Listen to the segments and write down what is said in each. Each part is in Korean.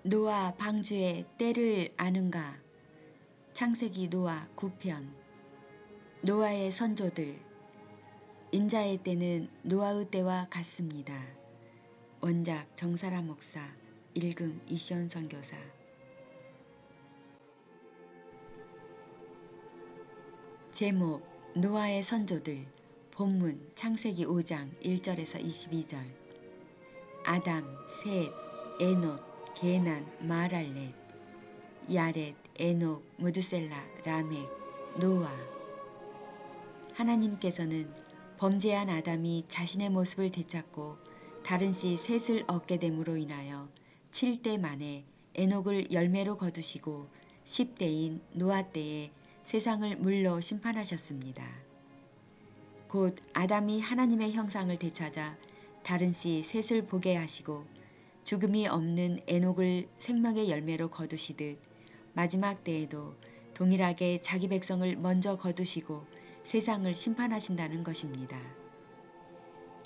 노아 방주의 때를 아는가? 창세기 노아 9편. 노아의 선조들. 인자의 때는 노아의 때와 같습니다. 원작 정사라 목사, 읽음 이시연 선교사. 제목 노아의 선조들. 본문 창세기 5장 1절에서 22절. 아담, 셋, 에녹, 게난, 마랄렛, 야렛, 에녹, 무드셀라, 라멕, 노아. 하나님께서는 범죄한 아담이 자신의 모습을 되찾고 다른 씨 셋을 얻게 됨으로 인하여 7대 만에 에녹을 열매로 거두시고 10대인 노아 때에 세상을 물로 심판하셨습니다. 곧 아담이 하나님의 형상을 되찾아 다른 씨 셋을 보게 하시고 죽음이 없는 에녹을 생명의 열매로 거두시듯 마지막 때에도 동일하게 자기 백성을 먼저 거두시고 세상을 심판하신다는 것입니다.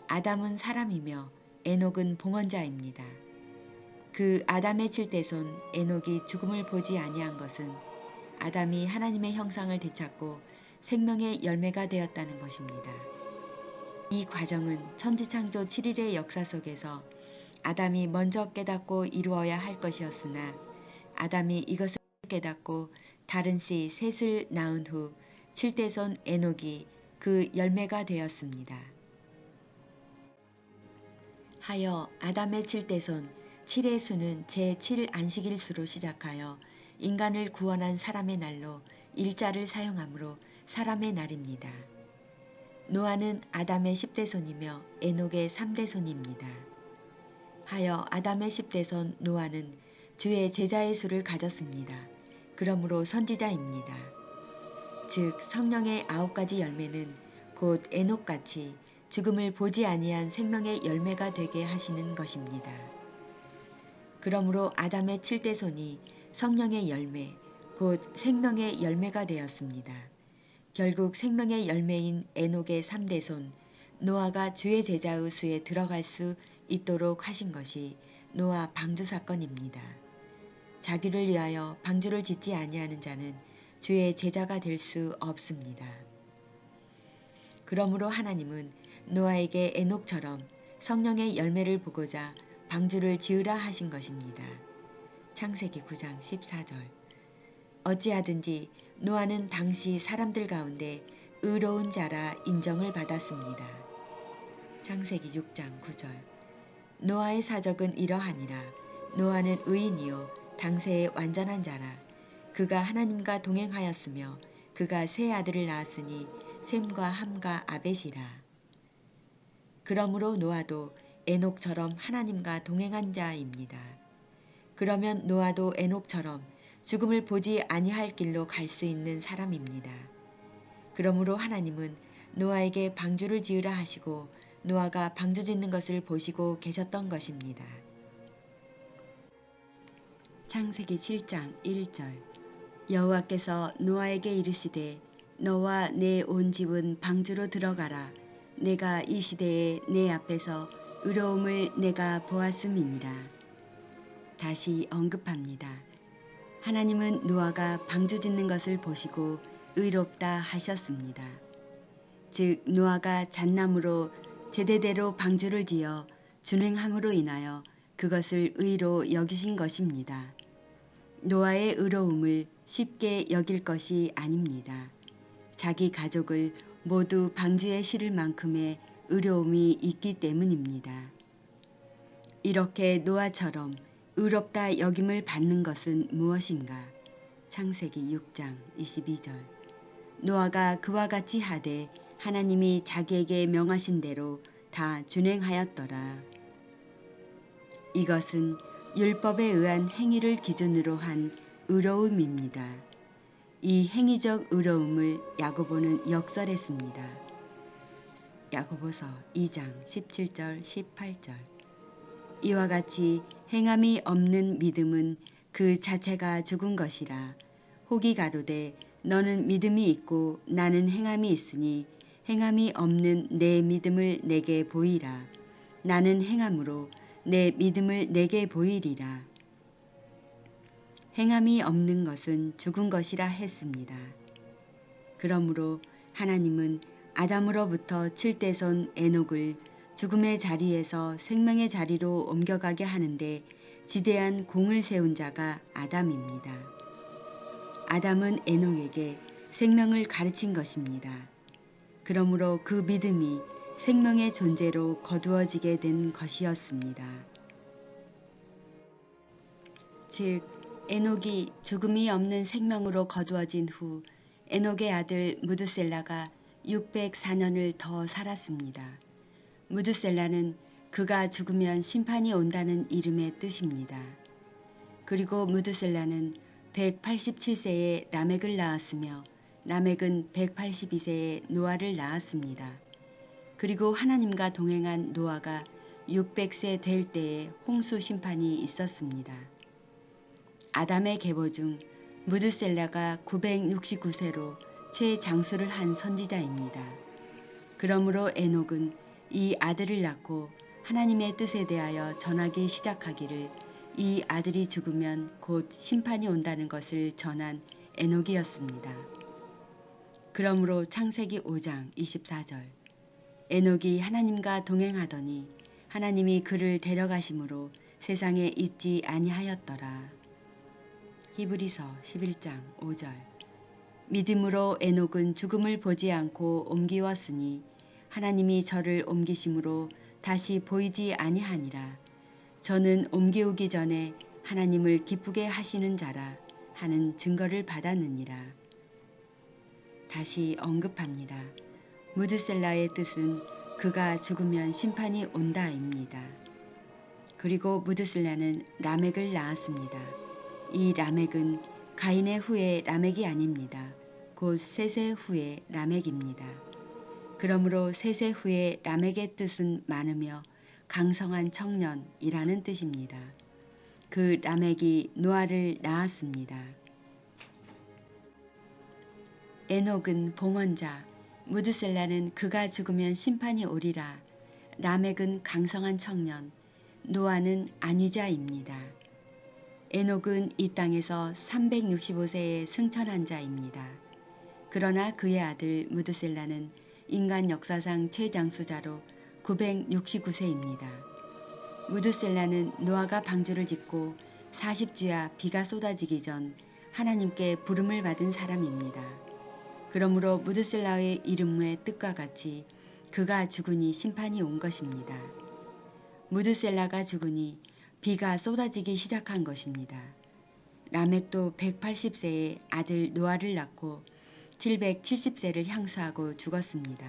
아담은 사람이며 에녹은 봉헌자입니다. 그 아담의 7대손 에녹이 죽음을 보지 아니한 것은 아담이 하나님의 형상을 되찾고 생명의 열매가 되었다는 것입니다. 이 과정은 천지창조 7일의 역사 속에서 아담이 먼저 깨닫고 이루어야 할 것이었으나 아담이 이것을 깨닫고 다른 씨 셋을 낳은 후 7대손 에녹이 그 열매가 되었습니다. 하여 아담의 7대손 7의 수는 제7 안식일수로 시작하여 인간을 구원한 사람의 날로 일자를 사용하므로 사람의 날입니다. 노아는 아담의 10대손이며 에녹의 3대손입니다. 하여 아담의 10대손 노아는 주의 제자의 수를 가졌습니다. 그러므로 선지자입니다. 즉 성령의 9가지 열매는 곧 에녹같이 죽음을 보지 아니한 생명의 열매가 되게 하시는 것입니다. 그러므로 아담의 7대손이 성령의 열매, 곧 생명의 열매가 되었습니다. 결국 생명의 열매인 에녹의 3대손 노아가 주의 제자의 수에 들어갈 수 있도록 하신 것이 노아 방주 사건입니다. 자기를 위하여 방주를 짓지 아니하는 자는 주의 제자가 될 수 없습니다. 그러므로 하나님은 노아에게 에녹처럼 성령의 열매를 보고자 방주를 지으라 하신 것입니다. 창세기 9장 14절. 어찌하든지 노아는 당시 사람들 가운데 의로운 자라 인정을 받았습니다. 창세기 6장 9절. 노아의 사적은 이러하니라. 노아는 의인이요 당세의 완전한 자라. 그가 하나님과 동행하였으며 그가 세 아들을 낳았으니 셈과 함과 아벳이라. 그러므로 노아도 에녹처럼 하나님과 동행한 자입니다. 그러면 노아도 에녹처럼 죽음을 보지 아니할 길로 갈 수 있는 사람입니다. 그러므로 하나님은 노아에게 방주를 지으라 하시고 노아가 방주 짓는 것을 보시고 계셨던 것입니다. 창세기 7장 1절. 여호와께서 노아에게 이르시되 너와 내 온 집은 방주로 들어가라. 내가 이 시대에 내 앞에서 의로움을 내가 보았음이니라. 다시 언급합니다. 하나님은 노아가 방주 짓는 것을 보시고 의롭다 하셨습니다. 즉 노아가 잣나무로 제대대로 방주를 지어 준행함으로 인하여 그것을 의로 여기신 것입니다. 노아의 의로움을 쉽게 여길 것이 아닙니다. 자기 가족을 모두 방주에 실을 만큼의 의로움이 있기 때문입니다. 이렇게 노아처럼 의롭다 여김을 받는 것은 무엇인가? 창세기 6장 22절. 노아가 그와 같이 하되 하나님이 자기에게 명하신 대로 다 준행하였더라. 이것은 율법에 의한 행위를 기준으로 한 의로움입니다. 이 행위적 의로움을 야고보는 역설했습니다. 야고보서 2장 17절 18절. 이와 같이 행함이 없는 믿음은 그 자체가 죽은 것이라. 혹이 가로되 너는 믿음이 있고 나는 행함이 있으니 행함이 없는 내 믿음을 내게 보이라. 나는 행함으로 내 믿음을 내게 보이리라. 행함이 없는 것은 죽은 것이라 했습니다. 그러므로 하나님은 아담으로부터 7대손 에녹을 죽음의 자리에서 생명의 자리로 옮겨가게 하는데 지대한 공을 세운 자가 아담입니다. 아담은 에녹에게 생명을 가르친 것입니다. 그러므로 그 믿음이 생명의 존재로 거두어지게 된 것이었습니다. 즉 에녹이 죽음이 없는 생명으로 거두어진 후 에녹의 아들 무드셀라가 604년을 더 살았습니다. 무드셀라는 그가 죽으면 심판이 온다는 이름의 뜻입니다. 그리고 무드셀라는 187세에 라멕을 낳았으며 라멕은 182세에 노아를 낳았습니다. 그리고 하나님과 동행한 노아가 600세 될 때에 홍수 심판이 있었습니다. 아담의 계보 중 무드셀라가 969세로 최장수를 한 선지자입니다. 그러므로 에녹은 이 아들을 낳고 하나님의 뜻에 대하여 전하기 시작하기를 이 아들이 죽으면 곧 심판이 온다는 것을 전한 에녹이었습니다. 그러므로 창세기 5장 24절 에녹이 하나님과 동행하더니 하나님이 그를 데려가심으로 세상에 있지 아니하였더라. 히브리서 11장 5절 믿음으로 에녹은 죽음을 보지 않고 옮기웠으니 하나님이 저를 옮기심으로 다시 보이지 아니하니라. 저는 옮기우기 전에 하나님을 기쁘게 하시는 자라 하는 증거를 받았느니라. 다시 언급합니다. 무드셀라의 뜻은 그가 죽으면 심판이 온다입니다. 그리고 무드셀라는 라멕을 낳았습니다. 이 라멕은 가인의 후에 라멕이 아닙니다. 곧 셋의 후에 라멕입니다. 그러므로 셋의 후에 라멕의 뜻은 많으며 강성한 청년이라는 뜻입니다. 그 라멕이 노아를 낳았습니다. 에녹은 봉헌자, 무드셀라는 그가 죽으면 심판이 오리라, 라멕은 강성한 청년, 노아는 안위자입니다. 에녹은 이 땅에서 365세에 승천한 자입니다. 그러나 그의 아들 무드셀라는 인간 역사상 최장수자로 969세입니다. 무드셀라는 노아가 방주를 짓고 40주야 비가 쏟아지기 전 하나님께 부름을 받은 사람입니다. 그러므로 무드셀라의 이름의 뜻과 같이 그가 죽으니 심판이 온 것입니다. 무드셀라가 죽으니 비가 쏟아지기 시작한 것입니다. 라멕도 180세에 아들 노아를 낳고 770세를 향수하고 죽었습니다.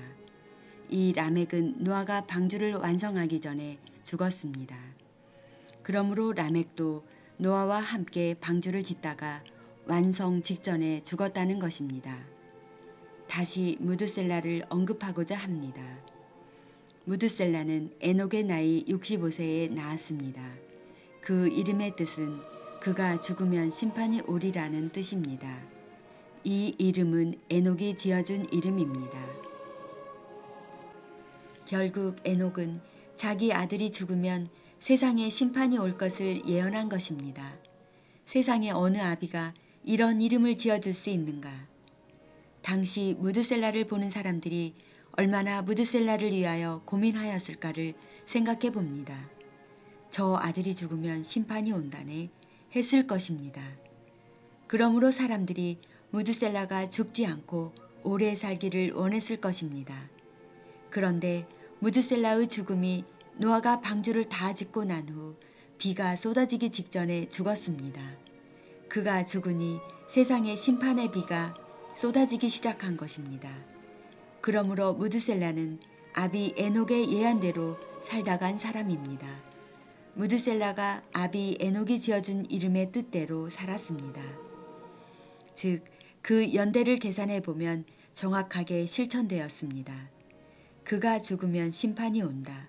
이 라멕은 노아가 방주를 완성하기 전에 죽었습니다. 그러므로 라멕도 노아와 함께 방주를 짓다가 완성 직전에 죽었다는 것입니다. 다시 무드셀라를 언급하고자 합니다. 무드셀라는 에녹의 나이 65세에 낳았습니다. 그 이름의 뜻은 그가 죽으면 심판이 오리라는 뜻입니다. 이 이름은 에녹이 지어준 이름입니다. 결국 에녹은 자기 아들이 죽으면 세상에 심판이 올 것을 예언한 것입니다. 세상에 어느 아비가 이런 이름을 지어줄 수 있는가? 당시 무드셀라를 보는 사람들이 얼마나 무드셀라를 위하여 고민하였을까를 생각해 봅니다. 저 아들이 죽으면 심판이 온다네 했을 것입니다. 그러므로 사람들이 무드셀라가 죽지 않고 오래 살기를 원했을 것입니다. 그런데 무드셀라의 죽음이 노아가 방주를 다 짓고 난 후 비가 쏟아지기 직전에 죽었습니다. 그가 죽으니 세상에 심판의 비가 쏟아지기 시작한 것입니다. 그러므로 무드셀라는 아비 에녹의 예언대로 살다간 사람입니다. 무드셀라가 아비 에녹이 지어준 이름의 뜻대로 살았습니다. 즉, 그 연대를 계산해 보면 정확하게 실천되었습니다. 그가 죽으면 심판이 온다.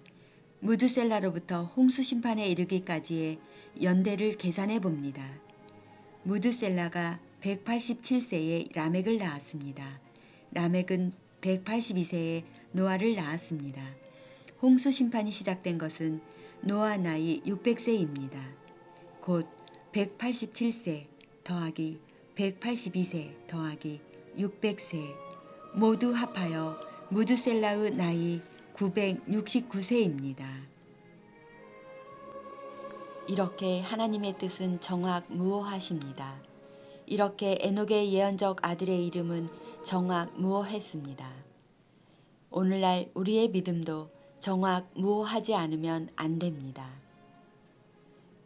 무드셀라로부터 홍수 심판에 이르기까지의 연대를 계산해 봅니다. 무드셀라가 187세에 라멕을 낳았습니다. 라멕은 182세에 노아를 낳았습니다. 홍수 심판이 시작된 것은 노아 나이 600세입니다. 곧 187세, 더하기 182세 더하기 600세 모두 합하여 무드셀라의 나이 969세입니다. 이렇게 하나님의 뜻은 정확무오하십니다. 이렇게 에녹의 예언적 아들의 이름은 정확무오했습니다. 오늘날 우리의 믿음도 정확무오하지 않으면 안 됩니다.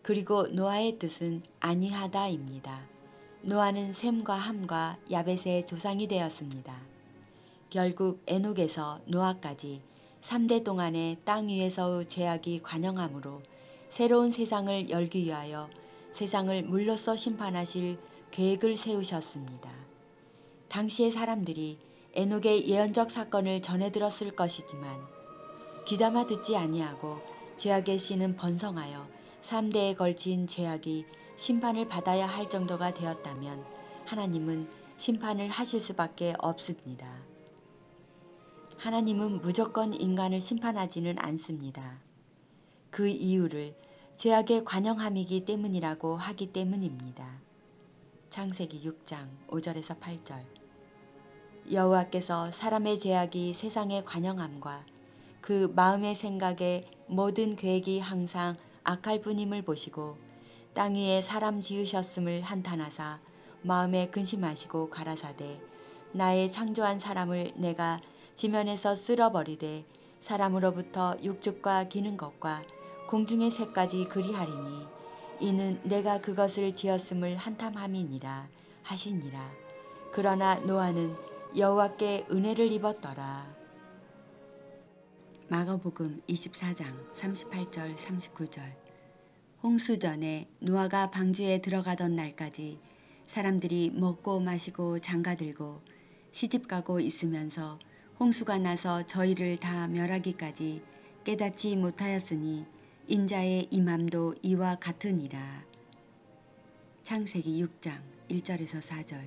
그리고 노아의 뜻은 안위하다입니다. 노아는 셈과 함과 야벳의 조상이 되었습니다. 결국 에녹에서 노아까지 3대 동안의 땅 위에서의 죄악이 관영하므로 새로운 세상을 열기 위하여 세상을 물로써 심판하실 계획을 세우셨습니다. 당시의 사람들이 에녹의 예언적 사건을 전해 들었을 것이지만 귀담아 듣지 아니하고 죄악의 씨는 번성하여 3대에 걸친 죄악이 심판을 받아야 할 정도가 되었다면 하나님은 심판을 하실 수밖에 없습니다. 하나님은 무조건 인간을 심판하지는 않습니다. 그 이유를 죄악의 관영함이기 때문이라고 하기 때문입니다. 창세기 6장 5절에서 8절 여호와께서 사람의 죄악이 세상의 관영함과 그 마음의 생각의 모든 계획이 항상 악할 뿐임을 보시고 땅 위에 사람 지으셨음을 한탄하사 마음에 근심하시고 가라사대 나의 창조한 사람을 내가 지면에서 쓸어버리되 사람으로부터 육축과 기는 것과 공중의 새까지 그리하리니 이는 내가 그것을 지었음을 한탄함이니라 하시니라. 그러나 노아는 여호와께 은혜를 입었더라. 마가복음 24장 38절 39절 홍수 전에 노아가 방주에 들어가던 날까지 사람들이 먹고 마시고 장가들고 시집가고 있으면서 홍수가 나서 저희를 다 멸하기까지 깨닫지 못하였으니 인자의 임함도 이와 같으니라. 창세기 6장 1절에서 4절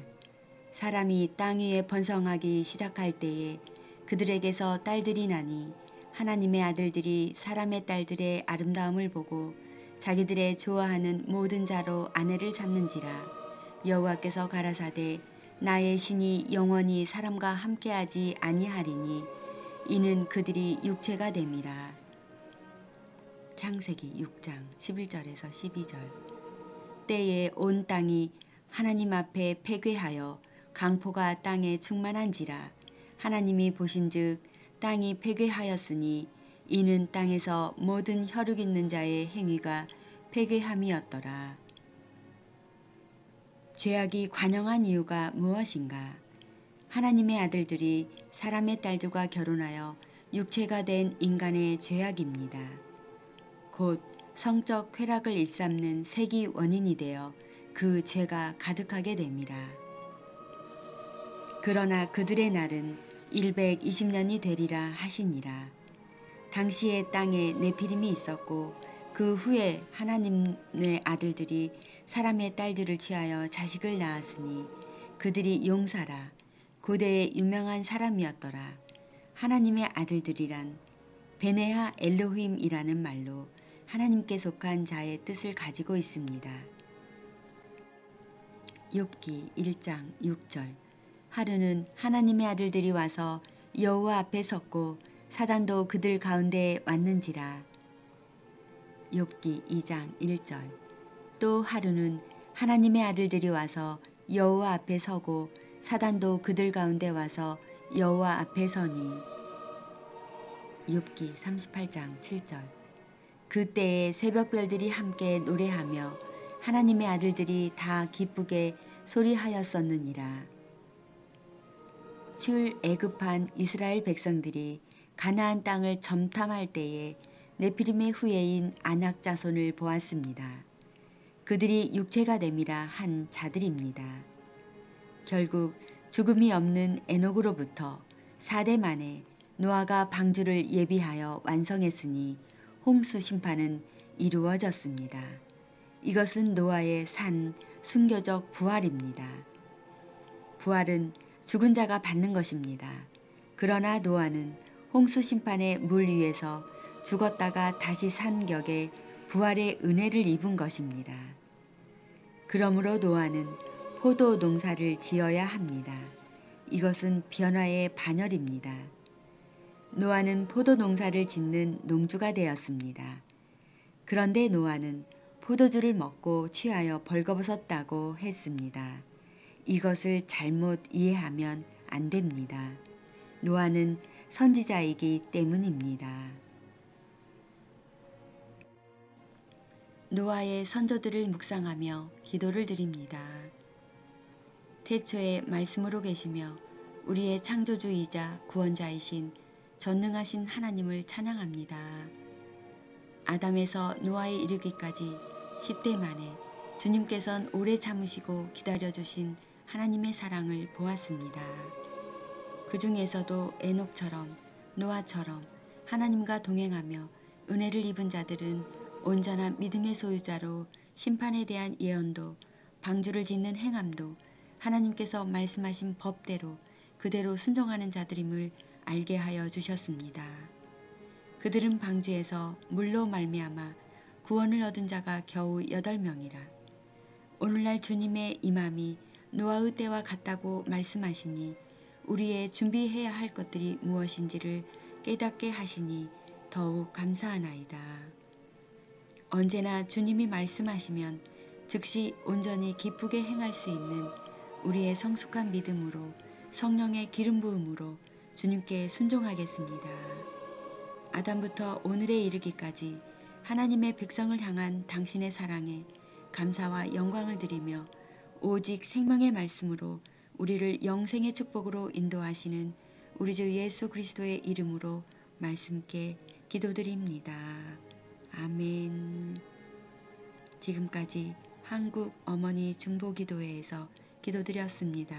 사람이 땅 위에 번성하기 시작할 때에 그들에게서 딸들이 나니 하나님의 아들들이 사람의 딸들의 아름다움을 보고 자기들의 좋아하는 모든 자로 아내를 잡는지라. 여호와께서 가라사대 나의 신이 영원히 사람과 함께하지 아니하리니 이는 그들이 육체가 됨이라. 창세기 6장 11절에서 12절 때에 온 땅이 하나님 앞에 패괴하여 강포가 땅에 충만한지라. 하나님이 보신즉 땅이 패괴하였으니 이는 땅에서 모든 혈육 있는 자의 행위가 패괴함이었더라. 죄악이 관영한 이유가 무엇인가? 하나님의 아들들이 사람의 딸들과 결혼하여 육체가 된 인간의 죄악입니다. 곧 성적 쾌락을 일삼는 색이 원인이 되어 그 죄가 가득하게 됨이라. 그러나 그들의 날은 120년이 되리라 하시니라. 당시의 땅에 네피림이 있었고 그 후에 하나님의 아들들이 사람의 딸들을 취하여 자식을 낳았으니 그들이 용사라 고대의 유명한 사람이었더라. 하나님의 아들들이란 베네하 엘로힘이라는 말로 하나님께 속한 자의 뜻을 가지고 있습니다. 욥기 1장 6절 하루는 하나님의 아들들이 와서 여호와 앞에 섰고 사단도 그들 가운데에 왔는지라. 욥기 2장 1절 또 하루는 하나님의 아들들이 와서 여호와 앞에 서고 사단도 그들 가운데 와서 여호와 앞에 서니. 욥기 38장 7절 그때에 새벽별들이 함께 노래하며 하나님의 아들들이 다 기쁘게 소리하였었느니라. 출애굽한 이스라엘 백성들이 가나안 땅을 점탐할 때에 네피림의 후예인 아낙 자손을 보았습니다. 그들이 육체가 됨이라 한 자들입니다. 결국 죽음이 없는 에녹으로부터 4대 만에 노아가 방주를 예비하여 완성했으니 홍수 심판은 이루어졌습니다. 이것은 노아의 산 순교적 부활입니다. 부활은 죽은 자가 받는 것입니다. 그러나 노아는 홍수 심판의 물 위에서 죽었다가 다시 산 격에 부활의 은혜를 입은 것입니다. 그러므로 노아는 포도 농사를 지어야 합니다. 이것은 변화의 반열입니다. 노아는 포도 농사를 짓는 농주가 되었습니다. 그런데 노아는 포도주를 먹고 취하여 벌거벗었다고 했습니다. 이것을 잘못 이해하면 안 됩니다. 노아는 선지자이기 때문입니다. 노아의 선조들을 묵상하며 기도를 드립니다. 태초에 말씀으로 계시며 우리의 창조주이자 구원자이신 전능하신 하나님을 찬양합니다. 아담에서 노아에 이르기까지 10대 만에 주님께선 오래 참으시고 기다려주신 하나님의 사랑을 보았습니다. 그 중에서도 에녹처럼 노아처럼 하나님과 동행하며 은혜를 입은 자들은 온전한 믿음의 소유자로 심판에 대한 예언도 방주를 짓는 행함도 하나님께서 말씀하신 법대로 그대로 순종하는 자들임을 알게 하여 주셨습니다. 그들은 방주에서 물로 말미암아 구원을 얻은 자가 겨우 8명이라. 오늘날 주님의 임함이 노아의 때와 같다고 말씀하시니 우리의 준비해야 할 것들이 무엇인지를 깨닫게 하시니 더욱 감사하나이다. 언제나 주님이 말씀하시면 즉시 온전히 기쁘게 행할 수 있는 우리의 성숙한 믿음으로 성령의 기름 부음으로 주님께 순종하겠습니다. 아담부터 오늘에 이르기까지 하나님의 백성을 향한 당신의 사랑에 감사와 영광을 드리며 오직 생명의 말씀으로 우리를 영생의 축복으로 인도하시는 우리 주 예수 그리스도의 이름으로 말씀께 기도드립니다. 아멘. 지금까지 한국 어머니 중보기도회에서 기도드렸습니다.